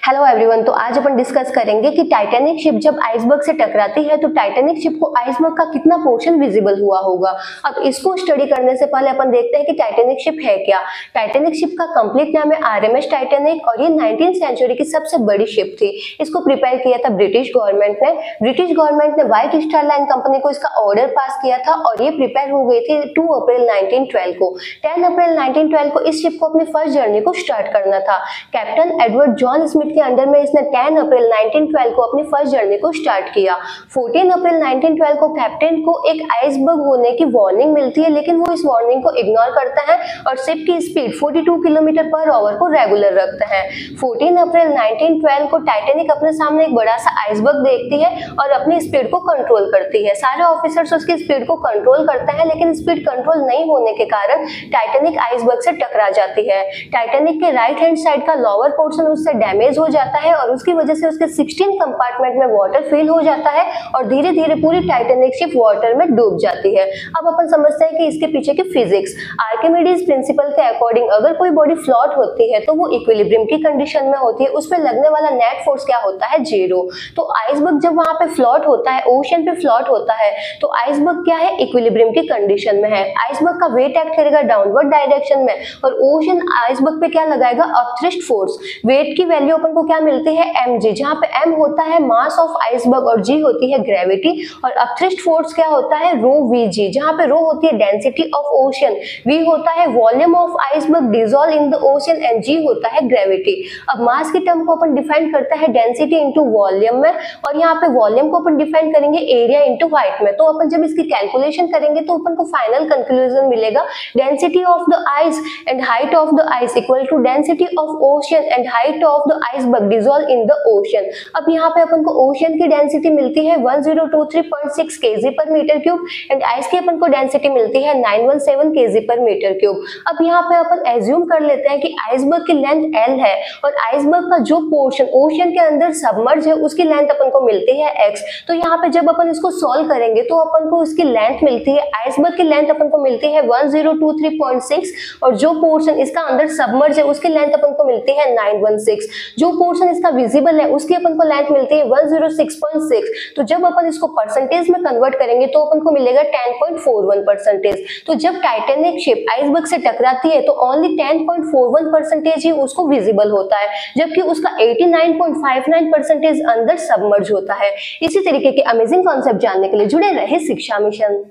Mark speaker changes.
Speaker 1: Hello everyone, तो आज अपन discuss करेंगे कि टाइटैनिक शिप जब आइसबर्ग से टकराती है तो टाइटैनिक शिप को आइसबर्ग का कितना पोर्शन विजिबल हुआ होगा। अब इसको स्टडी करने से पहले अपन देखते हैं कि टाइटैनिक शिप है क्या। टाइटैनिक शिप का कंप्लीट नाम है आरएमएस टाइटैनिक और ये 19th सेंचुरी की सबसे बड़ी शिप थी। इसको प्रिपेयर किया था ब्रिटिश गवर्नमेंट ने। ब्रिटिश गवर्नमेंट ने व्हाइट स्टार लाइन कंपनी को इसका ऑर्डर पास किया था और ये प्रिपेयर हो गई थी 2 अप्रैल 1912 को। 10 अप्रैल 1912 को इस शिप को अपनी फर्स्ट जर्नी को स्टार्ट करना था। कैप्टन एडवर्ड जॉन स्मिथ के अंडर में इसने 10 अप्रैल 1912 को अपनी फर्स्ट जर्नी को स्टार्ट किया। 14 अप्रैल 1912 को कैप्टन को एक आइसबर्ग होने की वार्निंग मिलती है, लेकिन वो इस वार्निंग को इग्नोर करता है और शिप की स्पीड 42 किलोमीटर पर आवर को रेगुलर रखता है। 14 अप्रैल 1912 को टाइटैनिक अपने सामने एक बड़ा सा आइसबर्ग देखती है और अपनी स्पीड को कंट्रोल करती है। सारे ऑफिसर्स उसकी स्पीड को कंट्रोल करते हैं, लेकिन स्पीड कंट्रोल नहीं होने के कारण टाइटैनिक आइसबर्ग से टकरा जाती है। टाइटैनिक के राइट हैंड साइड का लोअर पोर्शन उससे डैमेज हो जाता है और उसकी वजह से उसके 16 कंपार्टमेंट में वाटर फिल हो जाता है और धीरे धीरे पूरी टाइटैनिक शिप वाटर में डूब जाती है। अब अपन समझते हैं कि इसके पीछे की फिजिक्स। आर्किमिडीज प्रिंसिपल के अकॉर्डिंग अगर कोई बॉडी फ्लोट होती है तो वो इक्विलिब्रियम की कंडीशन में होती है, उस पर लगने वाला नेट फोर्स क्या होता है, 0। तो आइसबर्ग जब वहां पे फ्लोट होता है, ओशन पे फ्लोट होता है, तो आइसबर्ग क्या है, इक्विलिब्रियम की कंडीशन में है। आइसबर्ग का वेट एक्ट करेगा डाउनवर्ड डायरेक्शन में और ओशन आइसबर्ग पे क्या लगाएगा, अपथ्रस्ट फोर्स। वेट की वैल्यू अपन को क्या मिलती है, mg, जहां पे m होता है मास ऑफ आइसबर्ग और g होती है ग्रेविटी और अपथ्रस्ट फोर्स क्या होता है, रो vg, जहां पे रो होती है डेंसिटी ऑफ ओशन, v होता है volume of iceberg dissolve in the ocean and g होता है ग्रेविटी। अब मास की टर्म को अपन डिफाइन करते हैं डेंसिटी इनटू वॉल्यूम में और यहाँ पे वॉल्यूम को अपन डिफाइन करेंगे एरिया इनटू हाइट में। तो अपन जब इसकी कैलकुलेशन करेंगे तो अपन को फाइनल कंक्लूजन मिलेगा, density of the ice and height of the ice equal to density of ocean and height of the iceberg dissolve in the ocean. अब यहाँ पे अपन को ओशन की डेंसिटी मिलती है 1023.6 kg पर मीटर क्यूब एंड आइस की अपन को डेंसिटी मिलती है 917 kg पर मीटर क्यूब। अब यहाँ पे अपन एज्यूम कर लेते हैं कि आइसबर्ग की लेंथ L है और आइसबर्ग का जो पोर्शन ओशन के अंदर सबमर्ज है उसकी लेंथ अपन को मिलती है x। तो यहाँ पे जब अपन इसको सॉल्व करेंगे तो अपन को इसकी लेंथ मिलती है, आइसबर्ग की लेंथ अपन को मिलती है 1023.6 और जो पोर्शन इसका अंदर सबमर्ज है उसकी लेंथ अपन को मिलती है 916। जो पोर्शन इसका विजिबल है उसकी अपन को लेंथ मिलती है 106.6। तो जब अपन इसको परसेंटेज में कन्वर्ट करेंगे तो अपन को मिलेगा 10.41%। तो जब टाइटैनिक शिप आइसबर्ग से टकराती है तो ओनली 10.41% ही उसको विजिबल होता है, जबकि उसका 89.59% अंदर सबमर्ज होता है। इसी तरीके के अमेजिंग कॉन्सेप्ट जानने के लिए जुड़े रहे शिक्षा मिशन।